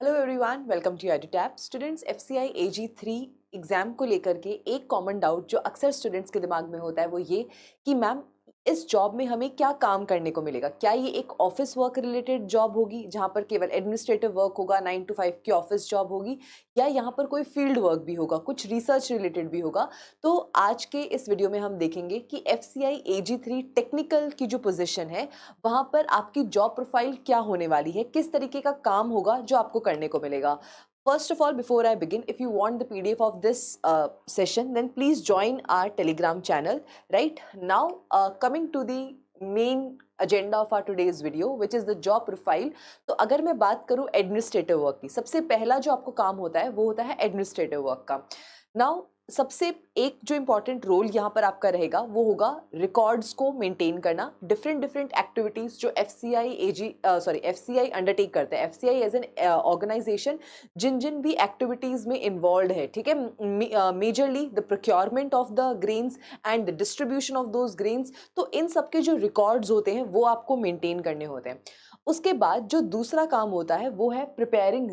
Hello everyone, welcome to Edutap. Students, FCI AG3 exam को लेकर के एक कॉमन डाउट जो अक्सर स्टूडेंट्स के दिमाग में होता है वो ये कि मैम इस जॉब में हमें क्या काम करने को मिलेगा। क्या ये एक ऑफिस वर्क रिलेटेड जॉब होगी जहाँ पर केवल एडमिनिस्ट्रेटिव वर्क होगा, 9 to 5 की ऑफिस जॉब होगी, या यहाँ पर कोई फील्ड वर्क भी होगा, कुछ रिसर्च रिलेटेड भी होगा। तो आज के इस वीडियो में हम देखेंगे कि एफसीआई AG3 टेक्निकल की जो पोजीशन है वहाँ पर आपकी जॉब प्रोफाइल क्या होने वाली है, किस तरीके का काम होगा जो आपको करने को मिलेगा। First of all, before I begin, if you want the PDF of this session, then please join our Telegram channel. Right now, coming to the main agenda of our today's video, which is the job profile. तो अगर मैं बात करूँ administrative work की, सबसे पहला जो आपको काम होता है वो होता है एडमिनिस्ट्रेटिव वर्क का। नाउ सबसे एक जो इम्पॉर्टेंट रोल यहाँ पर आपका रहेगा वो होगा रिकॉर्ड्स को मेंटेन करना, डिफरेंट एक्टिविटीज जो एफसीआई अंडरटेक करते हैं। एफसीआई एज एन ऑर्गेनाइजेशन जिन जिन भी एक्टिविटीज में इन्वॉल्व है, ठीक है, majorly the procurement of the grains and the distribution of those grains, तो इन सब के जो रिकॉर्ड्स होते हैं वो आपको मेंटेन करने होते हैं। उसके बाद जो दूसरा काम होता है वो है preparing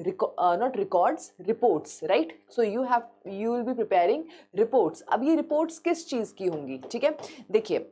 not records, reports, right. So you will be preparing reports. अब ये रिपोर्ट्स किस चीज़ की होंगी, ठीक है। देखिए,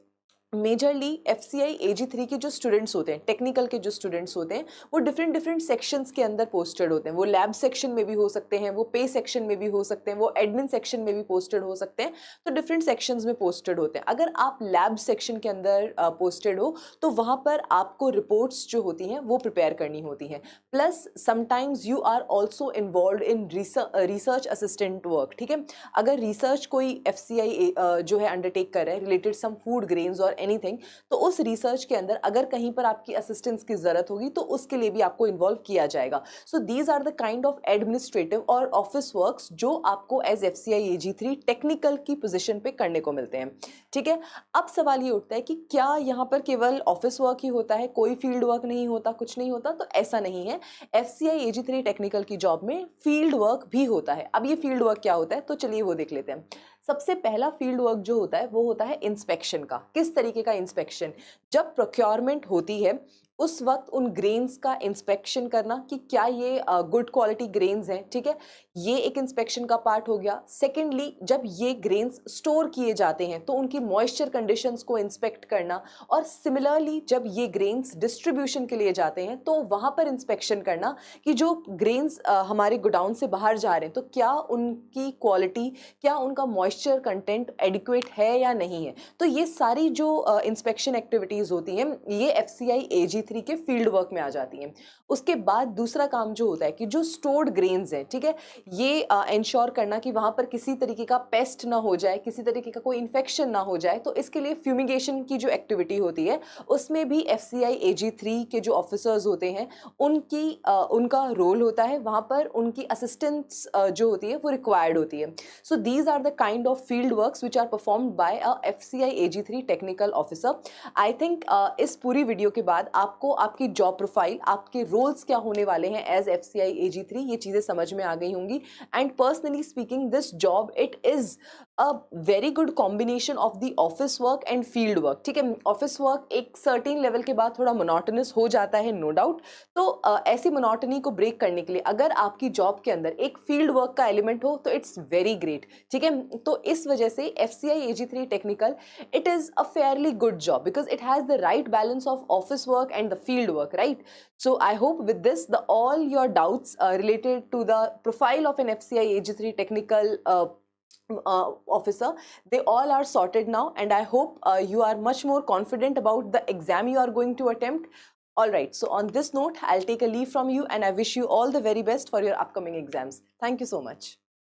मेजरली एफसीआई AG3 के जो स्टूडेंट्स होते हैं, टेक्निकल के जो स्टूडेंट्स होते हैं, वो डिफरेंट सेक्शंस के अंदर पोस्टेड होते हैं। वो लैब सेक्शन में भी हो सकते हैं, वो पे सेक्शन में भी हो सकते हैं, वो एडमिन सेक्शन में भी पोस्टेड हो सकते हैं। तो डिफरेंट सेक्शंस में पोस्टेड होते हैं। अगर आप लैब सेक्शन के अंदर पोस्टेड हो तो वहाँ पर आपको रिपोर्ट्स जो होती हैं वो प्रिपेयर करनी होती हैं। Plus sometimes you are also involve in research assistant work, ठीक है। अगर रिसर्च कोई एफसीआई जो है अंडरटेक कर रहा है रिलेटेड सम फूड ग्रेन्स और एनीथिंग, तो उस रिसर्च के अंदर अगर कहीं पर आपकी असिस्टेंस की जरूरत होगी तो उसके लिए भी आपको इन्वॉल्व किया जाएगा। So these are the kind of administrative और ऑफिस वर्क्स जो आपको एज एफसीआई AG3 टेक्निकल की पोजीशन पे करने को मिलते हैं, ठीक है। अब सवाल ये उठता है कि क्या यहाँ पर केवल ऑफिस वर्क ही होता है, कोई फील्ड वर्क नहीं होता, कुछ नहीं होता? तो ऐसा नहीं है। एफसीआई AG3 टेक्निकल की जॉब में फील्ड वर्क भी होता है। अब ये फील्ड वर्क क्या होता है तो चलिए वो देख लेते हैं। सबसे पहला फील्ड वर्क जो होता है वो होता है इंस्पेक्शन का। किस तरीके का इंस्पेक्शन? जब प्रोक्योरमेंट होती है उस वक्त उन ग्रेन्स का इंस्पेक्शन करना कि क्या ये गुड क्वालिटी ग्रेन्स हैं, ठीक है, ये एक इंस्पेक्शन का पार्ट हो गया। सेकेंडली, जब ये ग्रेन्स स्टोर किए जाते हैं तो उनकी मॉइस्चर कंडीशंस को इंस्पेक्ट करना, और सिमिलरली जब ये ग्रेन्स डिस्ट्रीब्यूशन के लिए जाते हैं तो वहाँ पर इंस्पेक्शन करना कि जो ग्रेन्स हमारे गोडाउन से बाहर जा रहे हैं तो क्या उनकी क्वालिटी, क्या उनका मॉइस्चर कंटेंट एडिक्वेट है या नहीं है। तो ये सारी जो इंस्पेक्शन एक्टिविटीज़ होती हैं ये एफसीआई AG3 के फील्ड वर्क में आ जाती हैं। उसके बाद दूसरा काम जो होता है कि जो स्टोर्ड ग्रेन्स हैं, ठीक है, ये इंश्योर करना कि वहाँ पर किसी तरीके का पेस्ट ना हो जाए, किसी तरीके का कोई इन्फेक्शन ना हो जाए। तो इसके लिए फ्यूमिगेशन की जो एक्टिविटी होती है उसमें भी एफसीआई AG3 के जो ऑफिसर्स होते हैं उनका रोल होता है। वहाँ पर उनकी असिस्टेंस जो होती है वो रिक्वायर्ड होती है। So these are the kind of field works which are performed by a FCI AG3 technical officer. I think इस पूरी वीडियो के बाद आपको आपकी जॉब प्रोफाइल, आपके रोल्स क्या होने वाले हैं एज एफसीआई AG3, ये चीजें समझ में आ गई होंगी। And personally speaking, this job it is a very good combination of the office work and field work, ठीक है। ऑफिस वर्क एक सर्टेन लेवल के बाद थोड़ा मोनोटोनस हो जाता है, नो डाउट। तो ऐसी मोनोटनी को ब्रेक करने के लिए अगर आपकी जॉब के अंदर एक फील्ड वर्क का एलिमेंट हो तो इट्स वेरी ग्रेट, ठीक है। तो इस वजह से FCI AG3 technical it is a fairly good job because it has the right balance of office work and the field work, right? So I hope with this all your doubts related to the profile of an FCI AG3 technical officer, they all are sorted now, and I hope you are much more confident about the exam you are going to attempt. All right, so on this note, I'll take a leave from you and I wish you all the very best for your upcoming exams. Thank you so much.